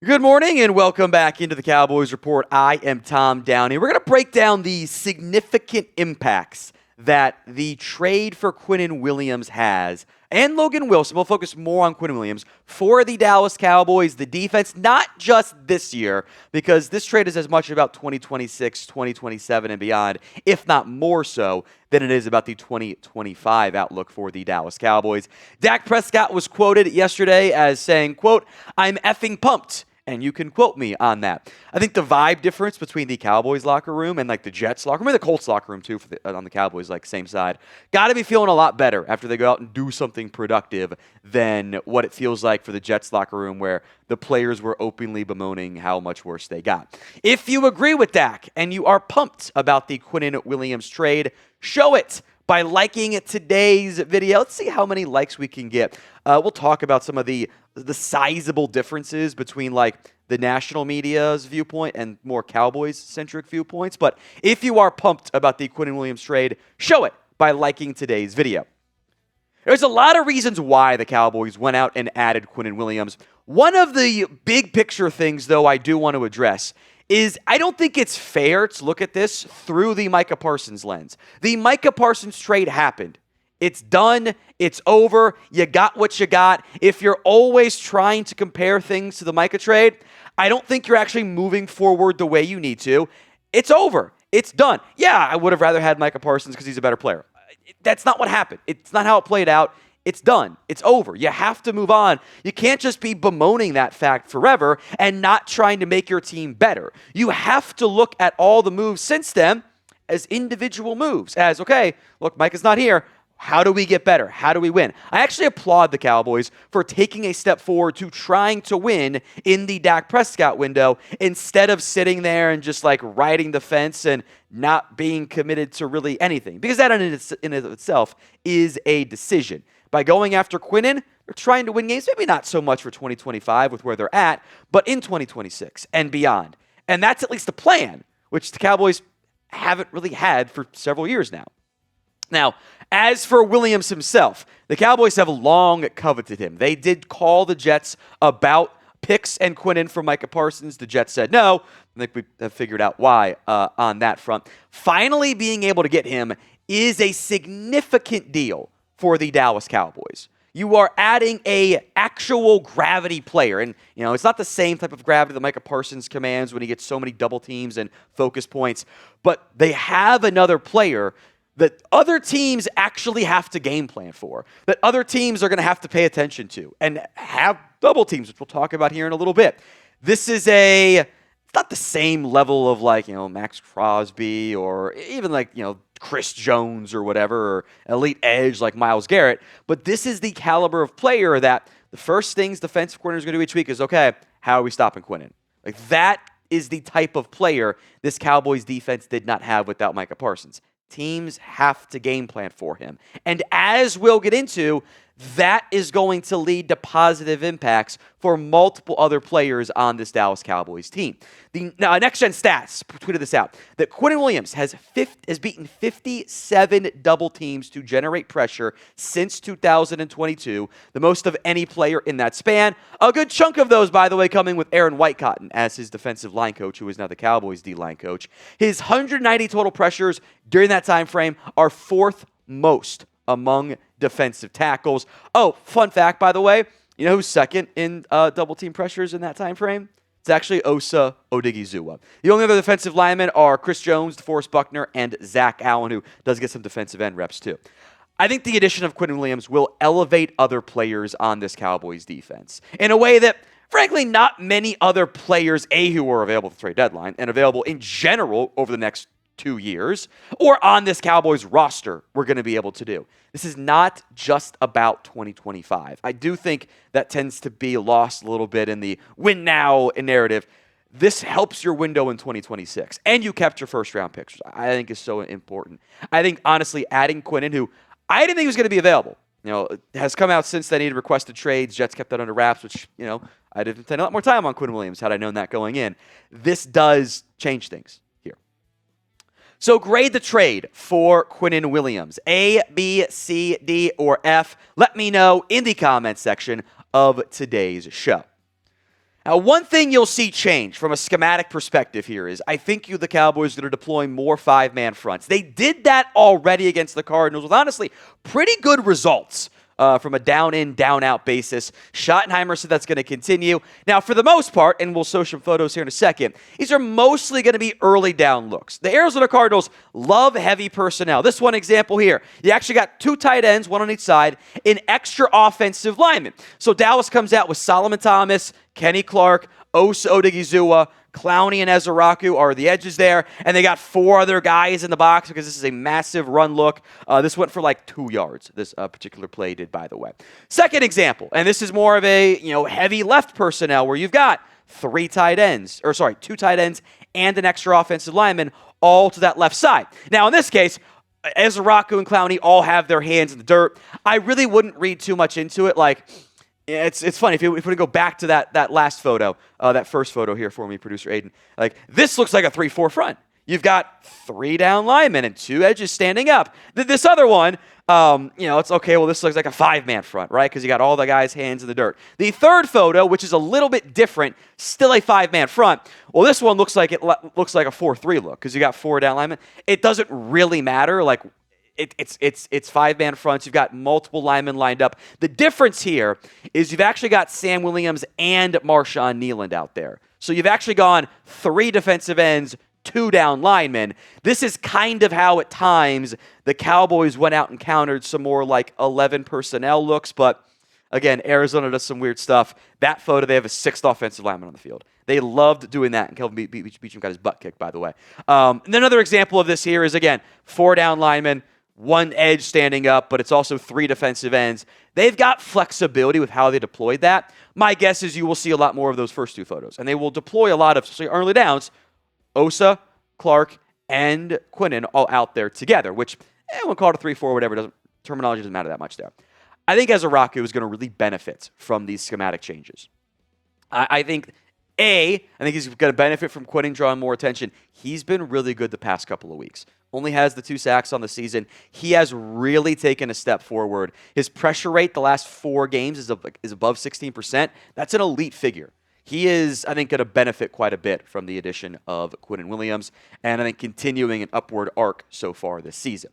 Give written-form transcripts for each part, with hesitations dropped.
Good morning and welcome back into the Cowboys Report. I am Tom Downey. We're going to break down the significant impacts that the trade for Quinnen Williams has, and Logan Wilson. We'll focus more on Quinnen Williams for the Dallas Cowboys, the defense, not just this year, because this trade is as much about 2026, 2027, and beyond, if not more so, than it is about the 2025 outlook for the Dallas Cowboys. Dak Prescott was quoted yesterday as saying, quote, "I'm effing pumped." And you can quote me on that. I think the vibe difference between the Cowboys locker room and like the Jets locker room, and the Colts locker room too, on the Cowboys, like same side, got to be feeling a lot better after they go out and do something productive than what it feels like for the Jets locker room, where the players were openly bemoaning how much worse they got. If you agree with Dak and you are pumped about the Quinnen Williams trade, show it by liking today's video. Let's see how many likes we can get. We'll talk about some of the sizable differences between like the national media's viewpoint and more Cowboys-centric viewpoints. But if you are pumped about the Quinnen Williams trade, show it by liking today's video. There's a lot of reasons why the Cowboys went out and added Quinnen Williams. One of the big picture things, though, I do want to address is I don't think it's fair to look at this through the Micah Parsons lens. The Micah Parsons trade happened. It's done. It's over. You got what you got. If you're always trying to compare things to the Micah trade, I don't think you're actually moving forward the way you need to. It's over. It's done. Yeah, I would have rather had Micah Parsons because he's a better player. That's not what happened. It's not how it played out. It's done. It's over. You have to move on. You can't just be bemoaning that fact forever and not trying to make your team better. You have to look at all the moves since then as individual moves. As, okay, look, Micah's not here. How do we get better? How do we win? I actually applaud the Cowboys for taking a step forward to trying to win in the Dak Prescott window instead of sitting there and just like riding the fence and not being committed to really anything. Because that in and of itself is a decision. By going after Quinnen, they're trying to win games, maybe not so much for 2025 with where they're at, but in 2026 and beyond. And that's at least the plan, which the Cowboys haven't really had for several years now. Now, as for Williams himself, the Cowboys have long coveted him. They did call the Jets about picks and Quinnen for Micah Parsons. The Jets said no. I think we have figured out why on that front. Finally being able to get him is a significant deal for the Dallas Cowboys. You are adding a actual gravity player. And, you know, it's not the same type of gravity that Micah Parsons commands when he gets so many double teams and focus points. But they have another player that other teams actually have to game plan for, that other teams are going to have to pay attention to and have double teams, which we'll talk about here in a little bit. This is it's not the same level of like, you know, Max Crosby or even like, you know, Chris Jones or whatever, or elite edge like Myles Garrett. But this is the caliber of player that the first things defensive coordinator is going to do each week is, okay, how are we stopping Quinnen? Like that is the type of player this Cowboys defense did not have without Micah Parsons. Teams have to game plan for him. And as we'll get into, that is going to lead to positive impacts for multiple other players on this Dallas Cowboys team. Now, Next Gen Stats tweeted this out, that Quinnen Williams has beaten 57 double teams to generate pressure since 2022, the most of any player in that span. A good chunk of those, by the way, coming with Aaron Whitecotton as his defensive line coach, who is now the Cowboys D-line coach. His 190 total pressures during that time frame are fourth most among defensive tackles. Oh, fun fact, by the way, you know who's second in double team pressures in that time frame? It's actually Osa Odighizuwa. The only other defensive linemen are Chris Jones, DeForest Buckner, and Zach Allen, who does get some defensive end reps too. I think the addition of Quinnen Williams will elevate other players on this Cowboys defense in a way that, frankly, not many other players, who are available at the trade deadline and available in general over the next 2 years, or on this Cowboys roster, we're going to be able to do. This is not just about 2025. I do think that tends to be lost a little bit in the win now narrative. This helps your window in 2026, and you kept your first round picks, which I think is so important. I think, honestly, adding Quinnen, who I didn't think was going to be available, you know, has come out since then. He requested trades. Jets kept that under wraps, which, you know, I'd have spent a lot more time on Quinnen Williams had I known that going in. This does change things. So grade the trade for Quinnen Williams. A, B, C, D, or F. Let me know in the comments section of today's show. Now, one thing you'll see change from a schematic perspective here is I think the Cowboys are going to deploy more five-man fronts. They did that already against the Cardinals with, honestly, pretty good results from a down-in, down-out basis. Schottenheimer said that's going to continue. Now, for the most part, and we'll show some photos here in a second, these are mostly going to be early down looks. The Arizona Cardinals love heavy personnel. This one example here, you actually got 2 tight ends, 1 on each side, an extra offensive lineman. So Dallas comes out with Solomon Thomas, Kenny Clark, Osa Odighizuwa, Clowney and Ezeiruaku are the edges there, and they got 4 other guys in the box because this is a massive run look. This went for like 2 yards, this particular play did, by the way. Second example, and this is more of a heavy left personnel where you've got 2 tight ends and an extra offensive lineman all to that left side. Now, in this case, Ezeiruaku and Clowney all have their hands in the dirt. I really wouldn't read too much into it. It's funny, if we go back to that last photo, that first photo here for me, producer Aiden, this looks like a 3-4 front. You've got 3 down linemen and 2 edges standing up. This other one, it's okay, well, this looks like a 5-man front, right? Because you got all the guys' hands in the dirt. The third photo, which is a little bit different, still a 5-man front. Well, this one looks like a 4-3 look because you got 4 down linemen. It doesn't really matter, It's 5-man fronts. You've got multiple linemen lined up. The difference here is you've actually got Sam Williams and Marshawn Nealand out there. So you've actually gone 3 defensive ends, 2 down linemen. This is kind of how at times the Cowboys went out and countered some more 11 personnel looks. But again, Arizona does some weird stuff. That photo, they have a 6th offensive lineman on the field. They loved doing that, and Kelvin Beachum got his butt kicked, by the way. And another example of this here is, again, 4 down linemen, 1 edge standing up, but it's also 3 defensive ends. They've got flexibility with how they deployed that. My guess is you will see a lot more of those first 2 photos, and they will deploy a lot of early downs, Osa, Clark, and Quinnon all out there together, which we'll call it a 3-4, whatever. Terminology doesn't matter that much there. I think Ezeiruaku is going to really benefit from these schematic changes. I think he's going to benefit from Quinnon drawing more attention. He's been really good the past couple of weeks. Only has the 2 sacks on the season. He has really taken a step forward. His pressure rate the last 4 games is above 16%. That's an elite figure. He is, I think, going to benefit quite a bit from the addition of Quinnon Williams, and I think continuing an upward arc so far this season.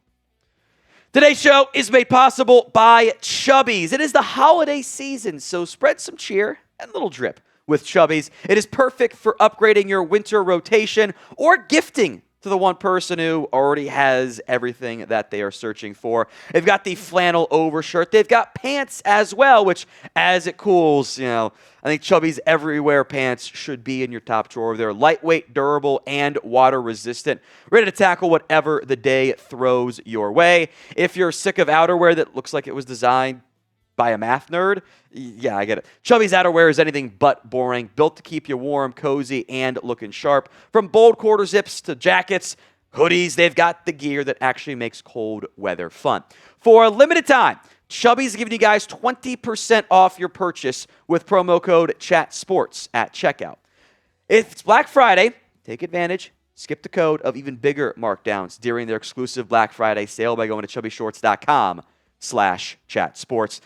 Today's show is made possible by Chubbies. It is the holiday season, so spread some cheer and a little drip with Chubbies. It is perfect for upgrading your winter rotation or gifting to the one person who already has everything that they are searching for. They've got the flannel overshirt. They've got pants as well, which as it cools, I think Chubbies Everywhere pants should be in your top drawer. They're lightweight, durable, and water resistant, ready to tackle whatever the day throws your way. If you're sick of outerwear that looks like it was designed by a math nerd, yeah, I get it. Chubbies outerwear is anything but boring, built to keep you warm, cozy, and looking sharp. From bold quarter zips to jackets, hoodies, they've got the gear that actually makes cold weather fun. For a limited time, Chubbies is giving you guys 20% off your purchase with promo code ChatSports at checkout. If it's Black Friday, take advantage. Skip the code of even bigger markdowns during their exclusive Black Friday sale by going to chubbyshorts.com/chatsports.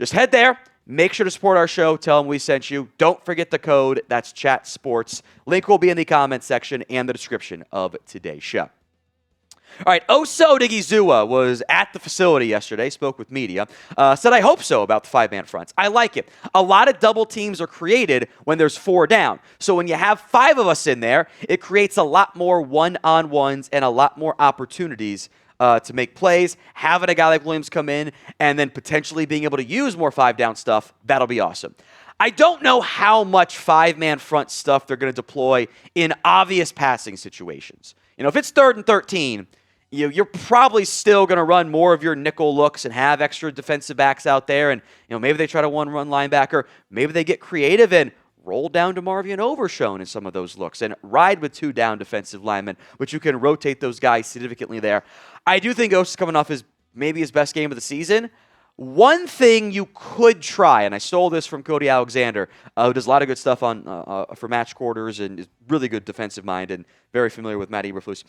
Just head there. Make sure to support our show. Tell them we sent you. Don't forget the code. That's ChatSports. Link will be in the comments section and the description of today's show. All right, Osa Odighizuwa was at the facility yesterday, spoke with media, said, I hope so about the 5-man fronts. I like it. A lot of double teams are created when there's 4 down. So when you have 5 of us in there, it creates a lot more one-on-ones and a lot more opportunities to make plays. Having a guy like Williams come in and then potentially being able to use more 5-down stuff, that'll be awesome. I don't know how much 5-man front stuff they're going to deploy in obvious passing situations. If it's 3rd and 13, you're probably still going to run more of your nickel looks and have extra defensive backs out there. And maybe they try to one-run linebacker. Maybe they get creative and roll down to Marvion Overshown in some of those looks and ride with 2 down defensive linemen, but you can rotate those guys significantly there. I do think Osa's coming off maybe his best game of the season. One thing you could try, and I stole this from Cody Alexander, who does a lot of good stuff for match quarters and is really good defensive mind and very familiar with Matt Eberflus.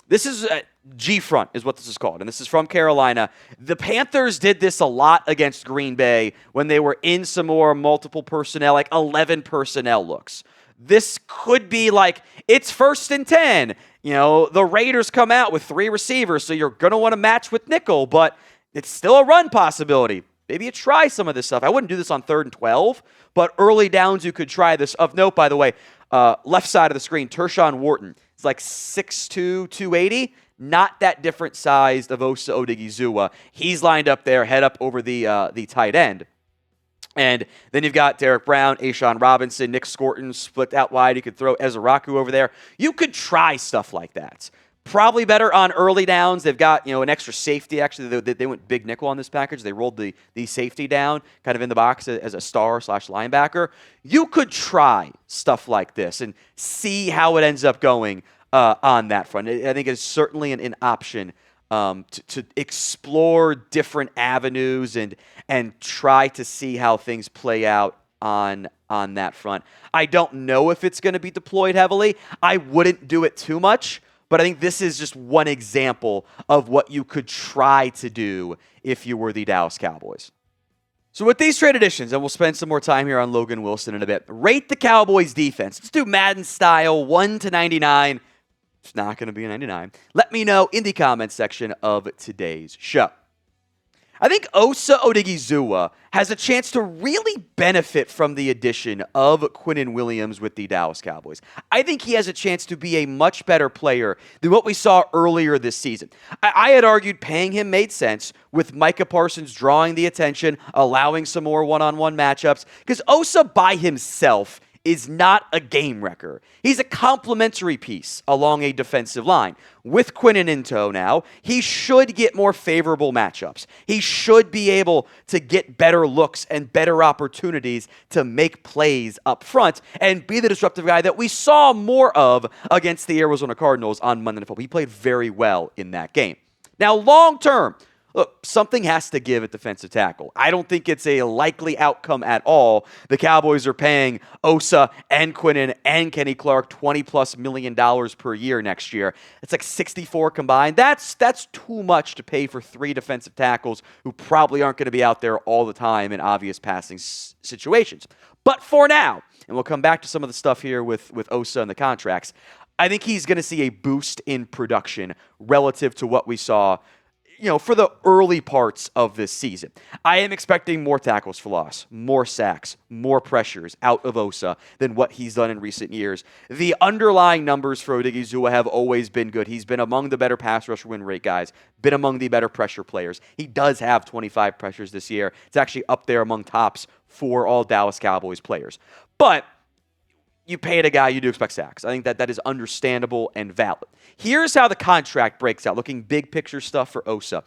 This is G-front is what this is called, and this is from Carolina. The Panthers did this a lot against Green Bay when they were in some more multiple personnel, like 11 personnel looks. This could be like, it's 1st and 10. You know, the Raiders come out with 3 receivers, so you're going to want to match with nickel, but it's still a run possibility. Maybe you try some of this stuff. I wouldn't do this on 3rd and 12, but early downs you could try this. Of note, by the way, left side of the screen, Tershawn Wharton. It's like 6'2", 280. Not that different sized of Osa Odighizuwa. He's lined up there, head up over the tight end. And then you've got Derek Brown, Ashawn Robinson, Nick Scorton split out wide. You could throw Ezeiruaku over there. You could try stuff like that. Probably better on early downs. They've got, an extra safety. Actually, they went big nickel on this package. They rolled the safety down kind of in the box as a star/linebacker. You could try stuff like this and see how it ends up going on that front. I think it's certainly an option to explore different avenues and try to see how things play out on that front. I don't know if it's going to be deployed heavily. I wouldn't do it too much. But I think this is just one example of what you could try to do if you were the Dallas Cowboys. So with these trade additions, and we'll spend some more time here on Logan Wilson in a bit, rate the Cowboys defense. Let's do Madden style, 1 to 99. It's not going to be a 99. Let me know in the comments section of today's show. I think Osa Odighizuwa has a chance to really benefit from the addition of Quinnon Williams with the Dallas Cowboys. I think he has a chance to be a much better player than what we saw earlier this season. I had argued paying him made sense with Micah Parsons drawing the attention, allowing some more one-on-one matchups, because Osa by himself is not a game wrecker. He's a complementary piece along a defensive line. With Quinnen in tow now, he should get more favorable matchups. He should be able to get better looks and better opportunities to make plays up front and be the disruptive guy that we saw more of against the Arizona Cardinals on Monday Night Football. He played very well in that game. Now, long term, look, something has to give at defensive tackle. I don't think it's a likely outcome at all. The Cowboys are paying Osa and Quinnen and Kenny Clark $20+ million per year next year. It's like 64 combined. That's too much to pay for 3 defensive tackles who probably aren't going to be out there all the time in obvious passing situations. But for now, and we'll come back to some of the stuff here with Osa and the contracts, I think he's going to see a boost in production relative to what we saw for the early parts of this season. I am expecting more tackles for loss, more sacks, more pressures out of Osa than what he's done in recent years. The underlying numbers for Odighizuwa have always been good. He's been among the better pass rush win rate guys, been among the better pressure players. He does have 25 pressures this year. It's actually up there among tops for all Dallas Cowboys players. But you paid a guy, you do expect sacks. I think that is understandable and valid. Here's how the contract breaks out, looking big picture stuff for Osa.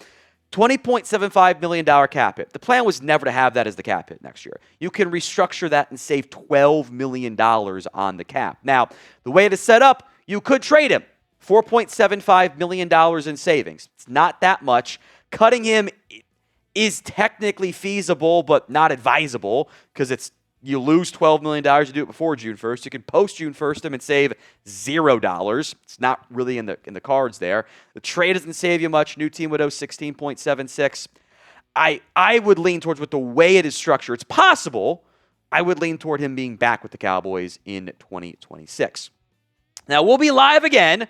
$20.75 million cap hit. The plan was never to have that as the cap hit next year. You can restructure that and save $12 million on the cap. Now, the way it is set up, you could trade him. $4.75 million in savings. It's not that much. Cutting him is technically feasible, but not advisable because you lose $12 million to do it before June 1st. You can post June 1st him and save $0. It's not really in the cards there. The trade doesn't save you much. New team would owe $16.76. I would lean towards, with the way it is structured, it's possible, I would lean toward him being back with the Cowboys in 2026. Now, we'll be live again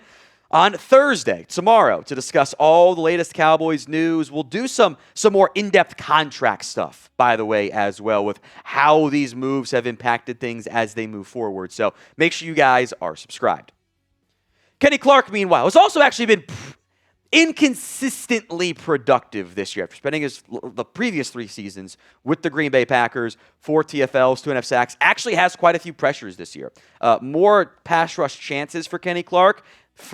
on Thursday, tomorrow, to discuss all the latest Cowboys news. We'll do some more in-depth contract stuff, by the way, as well, with how these moves have impacted things as they move forward. So make sure you guys are subscribed. Kenny Clark, meanwhile, has also actually been inconsistently productive this year after spending the previous 3 seasons with the Green Bay Packers, 4 TFLs, 2.5 sacks. Actually has quite a few pressures this year. More pass rush chances for Kenny Clark.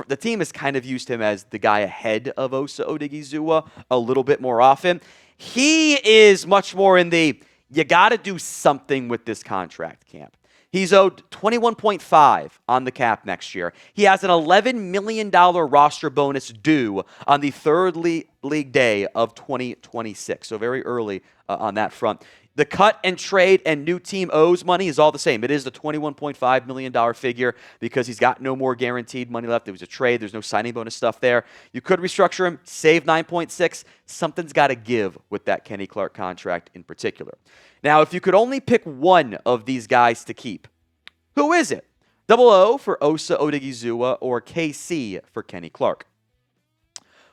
The team has kind of used him as the guy ahead of Osa Odighizuwa a little bit more often. He is much more in the, you got to do something with this contract camp. He's owed $21.5 on the cap next year. He has an $11 million roster bonus due on the third league day of 2026. So very early on that front. The cut and trade and new team owes money is all the same. It is the $21.5 million figure because he's got no more guaranteed money left. It was a trade. There's no signing bonus stuff there. You could restructure him, save 9.6. Something's got to give with that Kenny Clark contract in particular. Now, if you could only pick one of these guys to keep, who is it? Double O for Osa Odighizuwa or KC for Kenny Clark?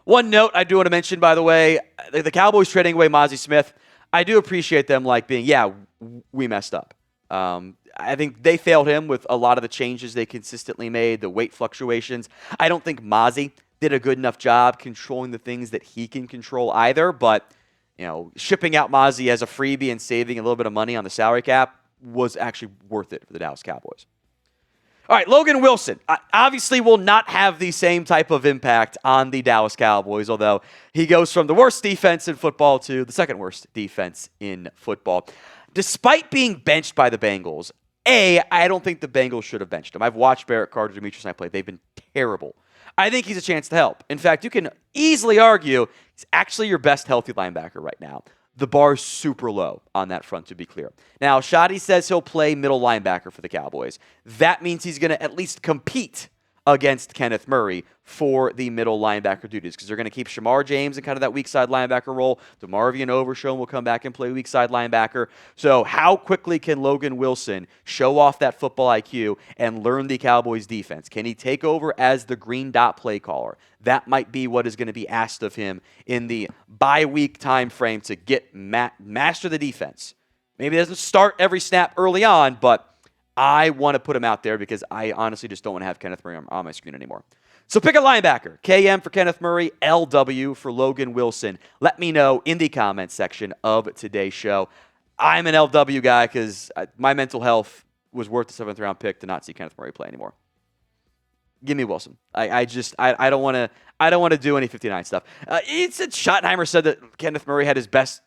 One note I do want to mention, by the way, the Cowboys trading away Mazi Smith. I do appreciate them being, we messed up. I think they failed him with a lot of the changes they consistently made, the weight fluctuations. I don't think Mazi did a good enough job controlling the things that he can control either, but shipping out Mazi as a freebie and saving a little bit of money on the salary cap was actually worth it for the Dallas Cowboys. All right, Logan Wilson obviously will not have the same type of impact on the Dallas Cowboys, although he goes from the worst defense in football to the second worst defense in football. Despite being benched by the Bengals, I don't think the Bengals should have benched him. I've watched Barrett Carter, Demetrius Knight play. They've been terrible. I think he's a chance to help. In fact, you can easily argue he's actually your best healthy linebacker right now. The bar is super low on that front, to be clear. Now, Shotty says he'll play middle linebacker for the Cowboys. That means he's going to at least compete against Kenneth Murray for the middle linebacker duties because they're going to keep Shamar James in kind of that weak side linebacker role. DeMarvion Overshown will come back and play weak side linebacker. So how quickly can Logan Wilson show off that football IQ and learn the Cowboys defense? Can he take over as the green dot play caller? That might be what is going to be asked of him in the bye-week time frame to get master the defense. Maybe he doesn't start every snap early on, but I want to put him out there because I honestly just don't want to have Kenneth Murray on my screen anymore. So pick a linebacker. KM for Kenneth Murray, LW for Logan Wilson. Let me know in the comments section of today's show. I'm an LW guy because my mental health was worth the 7th round pick to not see Kenneth Murray play anymore. Give me Wilson. I don't want to do any 59 stuff. Schottenheimer said that Kenneth Murray had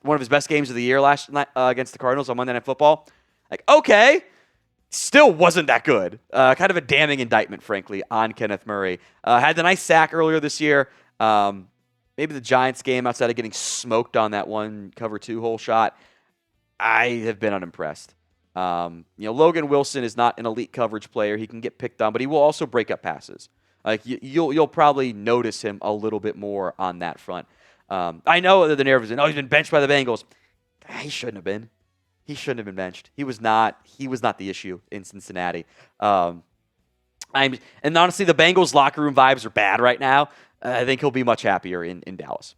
one of his best games of the year last night against the Cardinals on Monday Night Football. Okay. Still wasn't that good. Kind of a damning indictment, frankly, on Kenneth Murray. Had the nice sack earlier this year. Maybe the Giants game outside of getting smoked on that one cover 2 hole shot. I have been unimpressed. Logan Wilson is not an elite coverage player. He can get picked on, but he will also break up passes. You'll probably notice him a little bit more on that front. I know that the narrative is, he's been benched by the Bengals. He shouldn't have been. He shouldn't have been benched. He was not the issue in Cincinnati. And honestly, the Bengals locker room vibes are bad right now. I think he'll be much happier in Dallas.